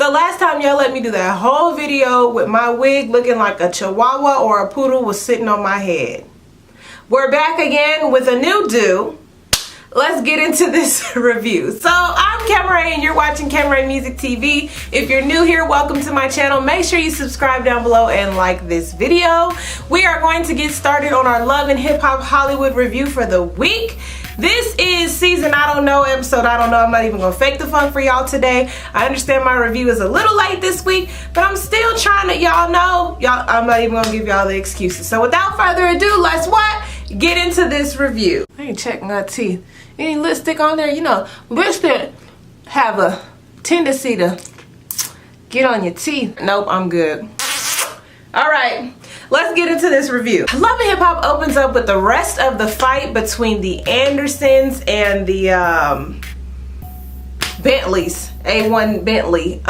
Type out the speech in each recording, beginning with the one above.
So last time y'all let me do that whole video with my wig looking like a chihuahua or a poodle was sitting on my head. We're back again with a new do. Let's get into this review. So I'm Camray and you're watching Camray Music TV. If you're new here, welcome to my channel. Make sure you subscribe down below and like this video. We are going to get started on our Love and Hip Hop Hollywood review for the week. This is season I don't know, episode I don't know. I'm not even gonna fake the funk for y'all today. I understand my review is a little late this week, but I'm still trying to, y'all know, I'm not even gonna give y'all the excuses. So without further ado, let's what? Get into this review. I ain't checking my teeth. Any lipstick on there? You know, lipstick have a tendency to get on your teeth. Nope, I'm good. All right, let's get into this review. Love and Hip Hop opens up with the rest of the fight between the Andersons and the Bentleys, A1 Bentley.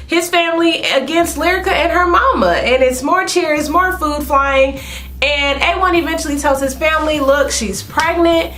His family against Lyrica and her mama, and it's more cheers, more food flying, and A1 eventually tells his family, look, she's pregnant.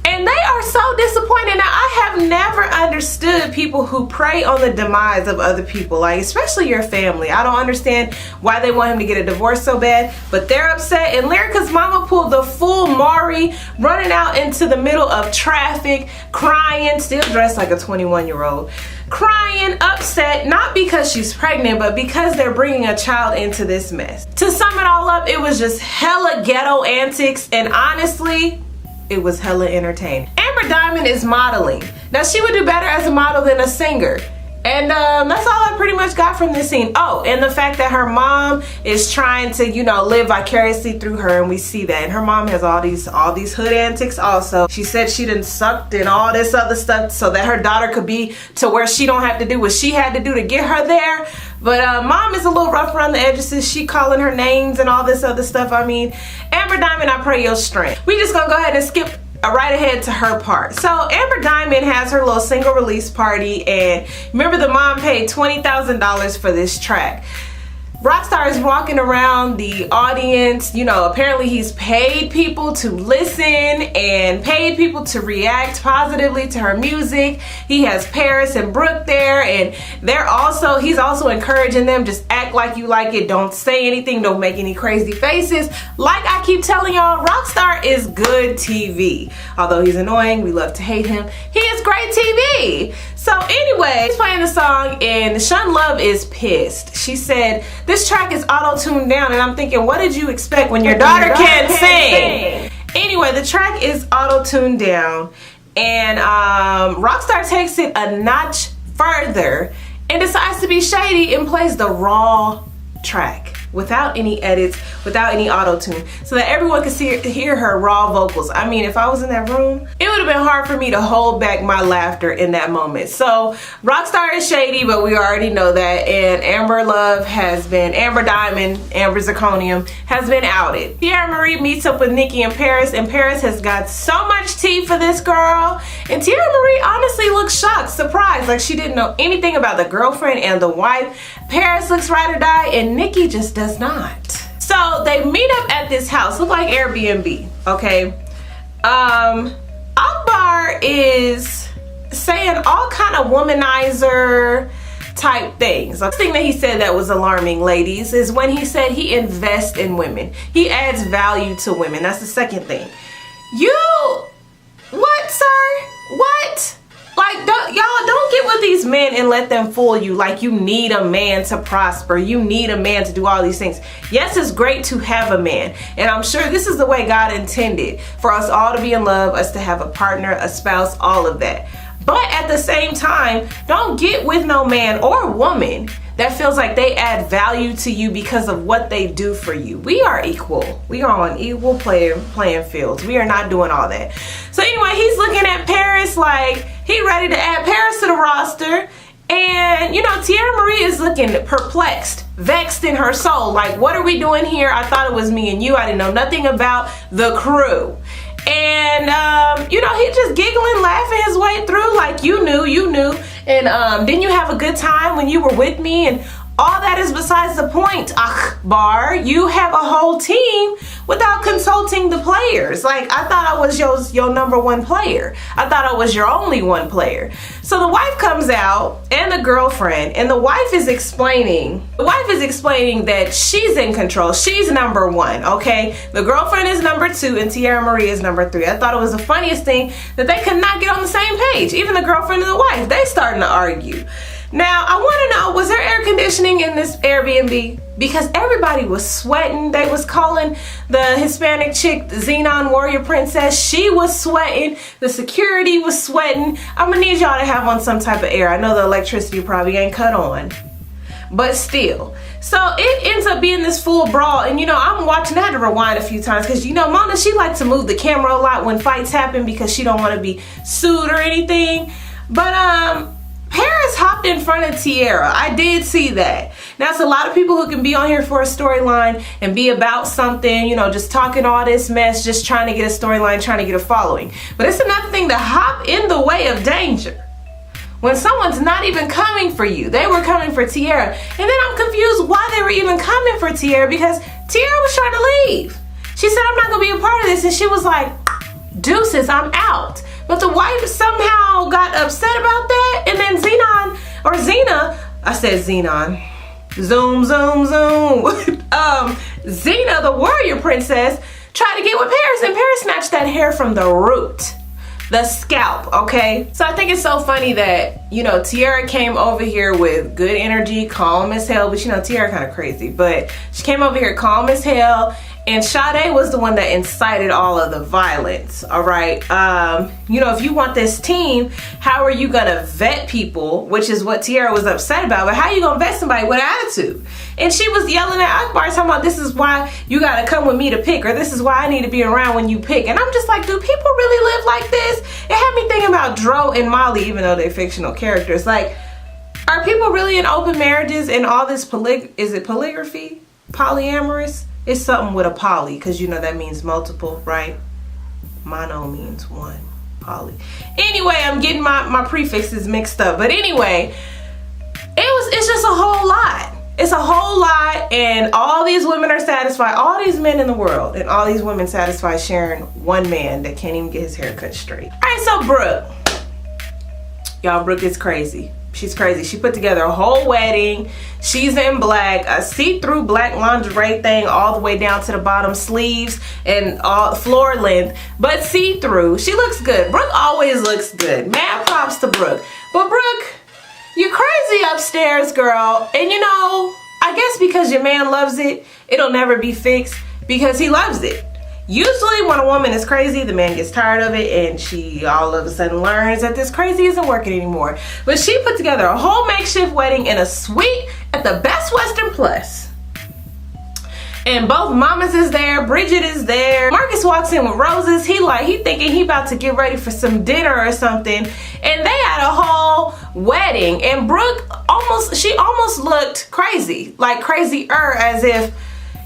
And they are so disappointed. Now, I have never understood people who prey on the demise of other people, like especially your family. I don't understand why they want him to get a divorce so bad, but they're upset. And Lyrica's mama pulled the full Maury, running out into the middle of traffic, crying, still dressed like a 21-year-old, crying, upset, not because she's pregnant, but because they're bringing a child into this mess. To sum it all up, it was just hella ghetto antics, and honestly, it was hella entertaining. Amber Diamond is modeling. Now, she would do better as a model than a singer. And that's all I pretty much got from this scene. Oh, and the fact that her mom is trying to, you know, live vicariously through her, and we see that. And her mom has all these hood antics also. She said she done sucked and all this other stuff so that her daughter could be to where she don't have to do what she had to do to get her there. But mom is a little rough around the edges. She calling her names and all this other stuff. I mean, Amber Diamond, I pray your strength. We just gonna go ahead and skip right ahead to her part. So Amber Diamond has her little single release party, and remember the mom paid $20,000 for this track. Rockstar is walking around the audience. You know, apparently he's paid people to listen and paid people to react positively to her music. He has Paris and Brooke there, and he's also encouraging them, just act like you like it. Don't say anything. Don't make any crazy faces. Like I keep telling y'all, Rockstar is good TV. Although he's annoying, we love to hate him. He is great TV. So anyway, he's playing the song and Shun Love is pissed. She said, this track is auto-tuned down, and I'm thinking, what did you expect when your daughter can't sing? Anyway, the track is auto-tuned down, and Rockstar takes it a notch further and decides to be shady and plays the raw track without any edits, without any auto-tune, so that everyone could hear her raw vocals. I mean, if I was in that room, it would have been hard for me to hold back my laughter in that moment. So Rockstar is shady, but we already know that, and Amber Diamond, Amber Zirconium, has been outed. Tierra Marie meets up with Nicki in Paris, and Paris has got so much tea for this girl, and Tierra Marie honestly looks shocked, surprised, like she didn't know anything about the girlfriend and the wife. Paris looks ride or die, and Nicki just does not. So they meet up at this house, look like Airbnb, okay? Akbar is saying all kind of womanizer type things. The thing that he said that was alarming, ladies, is when he said he invests in women. He adds value to women. That's the second thing. What, sir? What? Like, y'all don't get with these men and let them fool you like you need a man to prosper. You need a man to do all these things. Yes, it's great to have a man, and I'm sure this is the way God intended for us all to be in love, us to have a partner, a spouse, all of that. But at the same time, don't get with no man or woman that feels like they add value to you because of what they do for you. We are equal. We are on equal playing fields. We are not doing all that. So anyway, he's looking at Paris like he ready to add Paris to the roster. And, you know, Tierra Marie is looking perplexed, vexed in her soul. Like, what are we doing here? I thought it was me and you. I didn't know nothing about the crew. And, you know, he just giggling, laughing his way through like, you knew. And didn't you have a good time when you were with me? And all that is besides the point, Akbar. You have a whole team without consulting the players. Like, I thought I was your number one player. I thought I was your only one player. So the wife comes out and the girlfriend, and the wife is explaining that she's in control. She's number one, okay? The girlfriend is number two and Tierra Marie is number three. I thought it was the funniest thing that they could not get on the same page. Even the girlfriend and the wife, they starting to argue. Now, I want to know, was there air conditioning in this Airbnb? Because everybody was sweating. They was calling the Hispanic chick the Xenon Warrior Princess. She was sweating. The security was sweating. I'm going to need y'all to have on some type of air. I know the electricity probably ain't cut on, but still. So it ends up being this full brawl. And, you know, I'm watching. I had to rewind a few times because, you know, Mona, she likes to move the camera a lot when fights happen because she don't want to be sued or anything. But, Paris hopped in front of Tierra. I did see that. Now, it's a lot of people who can be on here for a storyline and be about something, you know, just talking all this mess, just trying to get a storyline, trying to get a following. But it's another thing to hop in the way of danger when someone's not even coming for you. They were coming for Tierra. And then I'm confused why they were even coming for Tierra, because Tierra was trying to leave. She said, I'm not going to be a part of this. And she was like, deuces, I'm out. But the wife somehow got upset about that, and then Xena, I said Xenon, zoom, Xena, the warrior princess, tried to get with Paris, and Paris snatched that hair from the root, the scalp, okay? So I think it's so funny that, you know, Tierra came over here with good energy, calm as hell, but you know, Tierra kind of crazy, but she came over here calm as hell. And Sade was the one that incited all of the violence, all right? You know, if you want this team, how are you gonna vet people, which is what Tierra was upset about, but how are you gonna vet somebody with attitude? And she was yelling at Akbar, talking about, this is why you gotta come with me to pick, or this is why I need to be around when you pick. And I'm just like, do people really live like this? It had me thinking about Dro and Molly, even though they're fictional characters. Like, are people really in open marriages and all this is it polygraphy? Polyamorous? It's something with a poly, because you know that means multiple, right? Mono means one, poly. Anyway, I'm getting my prefixes mixed up. But anyway, it's just a whole lot. It's a whole lot, and all these women are satisfied. All these men in the world, and all these women satisfied sharing one man that can't even get his hair cut straight. All right, so Brooke. Y'all, Brooke is crazy. She's crazy. She put together a whole wedding. She's in black, a see-through black lingerie thing all the way down to the bottom, sleeves and all floor length, but see-through. She looks good. Brooke always looks good. Mad props to Brooke. But Brooke, you're crazy upstairs, girl. And you know, I guess because your man loves it, it'll never be fixed because he loves it. Usually when a woman is crazy, the man gets tired of it and she all of a sudden learns that this crazy isn't working anymore. But she put together a whole makeshift wedding in a suite at the Best Western Plus. And both mamas is there, Bridget is there. Marcus walks in with roses. He thinking he about to get ready for some dinner or something. And they had a whole wedding. And Brooke almost looked crazy. Like crazier, as if,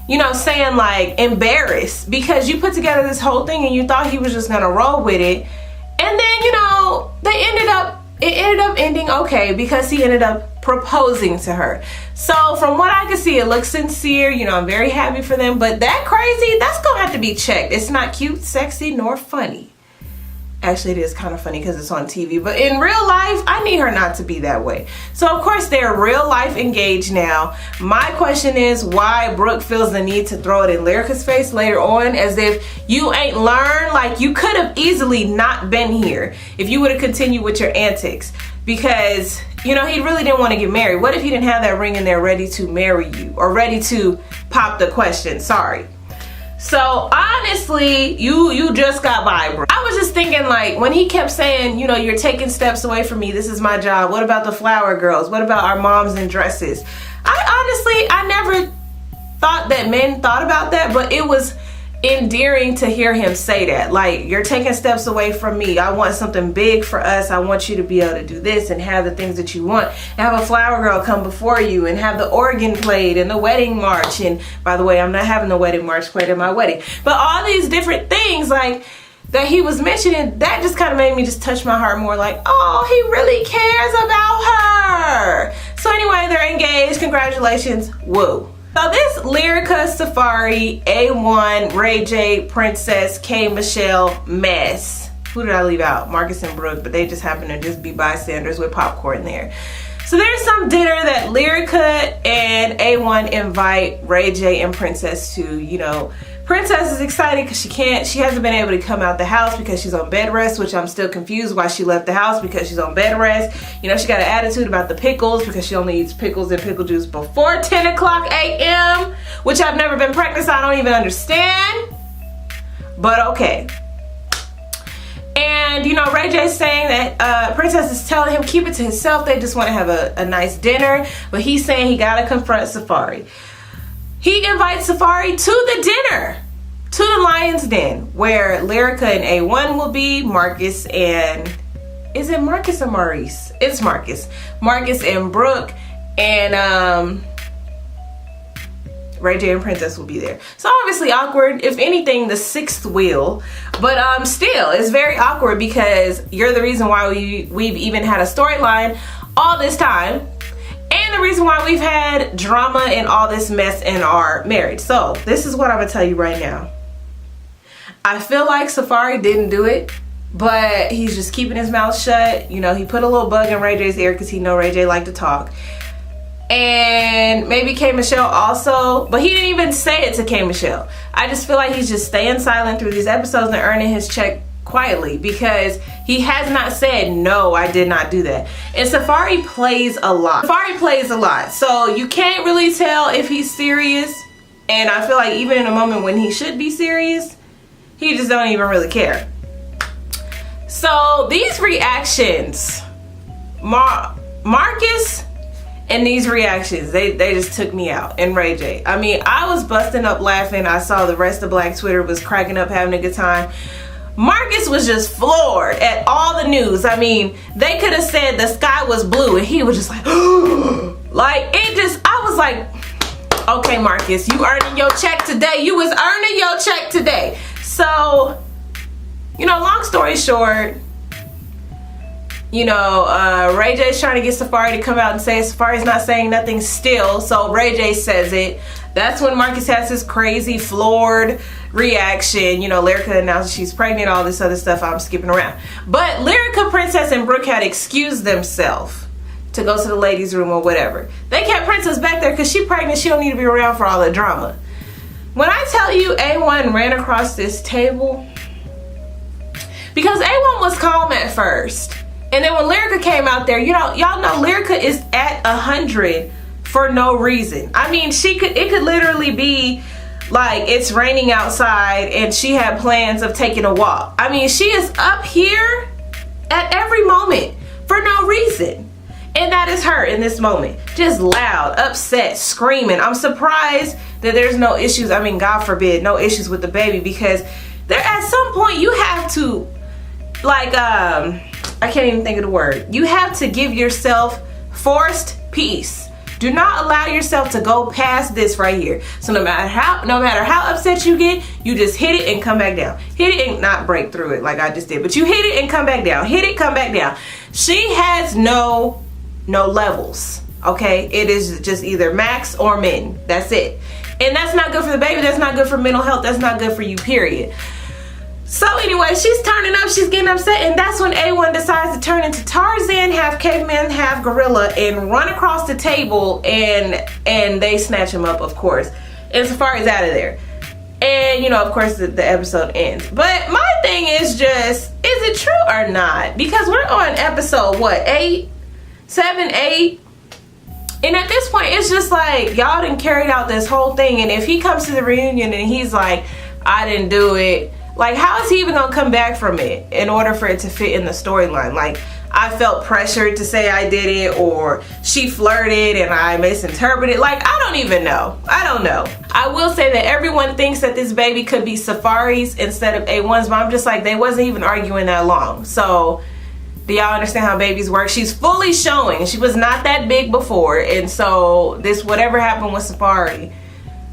you know, saying like embarrassed because you put together this whole thing and you thought he was just gonna roll with it. And then, you know, it ended up ending okay because he ended up proposing to her. So from what I can see, it looks sincere. You know, I'm very happy for them, but that crazy, that's gonna have to be checked. It's not cute, sexy, nor funny. Actually, it is kind of funny because it's on TV, but in real life, I need her not to be that way. So, of course, they're real life engaged now. My question is why Brooke feels the need to throw it in Lyrica's face later on, as if you ain't learned. Like, you could have easily not been here if you would have continued with your antics, because, you know, he really didn't want to get married. What if he didn't have that ring in there ready to marry you or ready to pop the question? Sorry. So honestly, you just got by, bro. I was just thinking, like, when he kept saying, you know, you're taking steps away from me, this is my job. What about the flower girls? What about our moms in dresses? I never thought that men thought about that, but it was endearing to hear him say that. Like, you're taking steps away from me. I want something big for us. I want you to be able to do this and have the things that you want. Have a flower girl come before you and have the organ played and the wedding march. And by the way, I'm not having the wedding march played at my wedding. But all these different things, like, that he was mentioning, that just kind of made me just touch my heart more, like, oh, he really cares about her. So anyway, they're engaged. congratulations, woo. So this Lyrica, Safaree, A1, Ray J, Princess, K Michelle mess. Who did I leave out? Marcus and Brooke, but they just happen to just be bystanders with popcorn there. So there's some dinner that Lyrica and A1 invite Ray J and Princess to. You know, Princess is excited because she hasn't been able to come out the house because she's on bed rest, which I'm still confused why she left the house because she's on bed rest. You know, she got an attitude about the pickles because she only eats pickles and pickle juice before 10 o'clock a.m., which I've never been pregnant, so I don't even understand. But okay. And, you know, Ray J's saying that Princess is telling him keep it to himself. They just want to have a nice dinner. But he's saying he got to confront Safaree. He invites Safaree to the dinner, to the Lion's Den, where Lyrica and A1 will be, Marcus and... Is it Marcus or Maurice? It's Marcus. Marcus and Brooke and Ray J and Princess will be there. So obviously awkward, if anything, the sixth wheel. But still, it's very awkward because you're the reason why we've even had a storyline all this time. And the reason why we've had drama and all this mess in our marriage. So this is what I'm gonna tell you right now. I feel like Safaree didn't do it, but he's just keeping his mouth shut. You know, he put a little bug in Ray J's ear because he know Ray J like to talk. And maybe K Michelle also, but he didn't even say it to K Michelle. I just feel like he's just staying silent through these episodes and earning his check quietly because he has not said, no, I did not do that. And Safaree plays a lot. Safaree plays a lot. So you can't really tell if he's serious. And I feel like even in a moment when he should be serious, he just don't even really care. So these reactions, Marcus and these reactions, they just took me out. And Ray J. I mean, I was busting up laughing. I saw the rest of Black Twitter was cracking up, having a good time. Marcus was just floored at all the news. I mean, they could have said the sky was blue and he was just like, like it just, I was like, okay, Marcus, you earning your check today. You was earning your check today. So, you know, long story short, you know, Ray J's trying to get Safaree to come out and say Safaree's not saying nothing still. So Ray J says it. That's when Marcus has his crazy floored reaction. You know, Lyrica announces she's pregnant, all this other stuff I'm skipping around. But Lyrica, Princess, and Brooke had excused themselves to go to the ladies' room or whatever. They kept Princess back there because she's pregnant. She don't need to be around for all the drama. When I tell you A1 ran across this table, because A1 was calm at first. And then when Lyrica came out there, you know, y'all know Lyrica is at 100 for no reason. I mean, it could literally be like it's raining outside and she had plans of taking a walk. I mean, she is up here at every moment for no reason. And that is her in this moment. Just loud, upset, screaming. I'm surprised that there's no issues. I mean, God forbid, no issues with the baby, because there at some point you have to, like, I can't even think of the word. You have to give yourself forced peace. Do not allow yourself to go past this right here. So no matter how upset you get, you just hit it and come back down. Hit it and not break through it like I just did, but you hit it and come back down. Hit it, come back down. She has no levels. Okay, it is just either max or min. That's it. And that's not good for the baby. That's not good for mental health. That's not good for you, period. So anyway, she's turning up, she's getting upset, and that's when A1 decides to turn into Tarzan, half caveman, half gorilla, and run across the table, and they snatch him up, of course. And Safaree's out of there. And, you know, of course, the episode ends. But my thing is just, is it true or not? Because we're on episode, what, 8? 7, 8? And at this point, it's just like, y'all done carried out this whole thing, and if he comes to the reunion and he's like, I didn't do it, like, how is he even gonna come back from it in order for it to fit in the storyline? Like, I felt pressured to say I did it, or she flirted and I misinterpreted. Like, I don't even know. I don't know. I will say that everyone thinks that this baby could be Safaree's instead of A1's, but I'm just like, they wasn't even arguing that long. So, do y'all understand how babies work? She's fully showing. She was not that big before, and so this whatever happened with Safaree,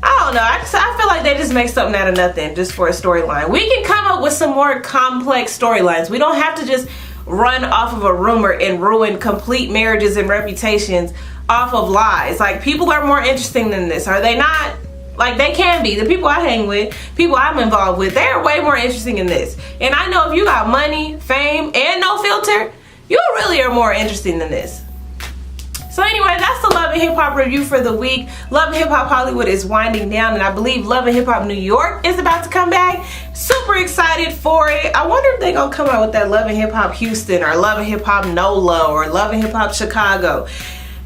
I don't know. I feel like they just make something out of nothing just for a storyline. We can come up with some more complex storylines. We don't have to just run off of a rumor and ruin complete marriages and reputations off of lies. Like, people are more interesting than this, are they not? Like, they can be. The people I hang with, people I'm involved with, they're way more interesting than this. And I know if you got money, fame, and no filter, you really are more interesting than this. So anyway, that's the Love and Hip Hop review for the week. Love and Hip Hop Hollywood is winding down, and I believe Love and Hip Hop New York is about to come back. Super excited for it. I wonder if they're gonna come out with that Love and Hip Hop Houston, or Love and Hip Hop NOLA, or Love and Hip Hop Chicago.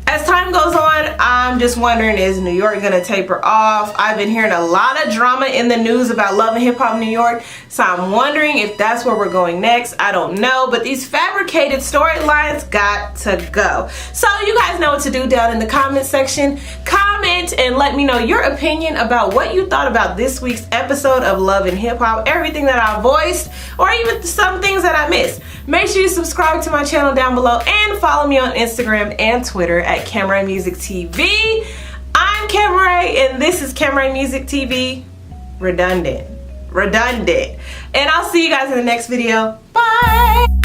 As time goes on, I'm just wondering, is New York gonna taper off? I've been hearing a lot of drama in the news about Love and Hip Hop New York, so I'm wondering if that's where we're going next. I don't know, but these fabricated storylines got to go. So you guys know what to do down in the comment section. Comment and let me know your opinion about what you thought about this week's episode of Love and Hip Hop, everything that I voiced, or even some things that I missed. Make sure you subscribe to my channel down below and follow me on Instagram and Twitter at Camray Music TV. I'm Camray, and this is Camray Music TV. Redundant. And I'll see you guys in the next video. Bye.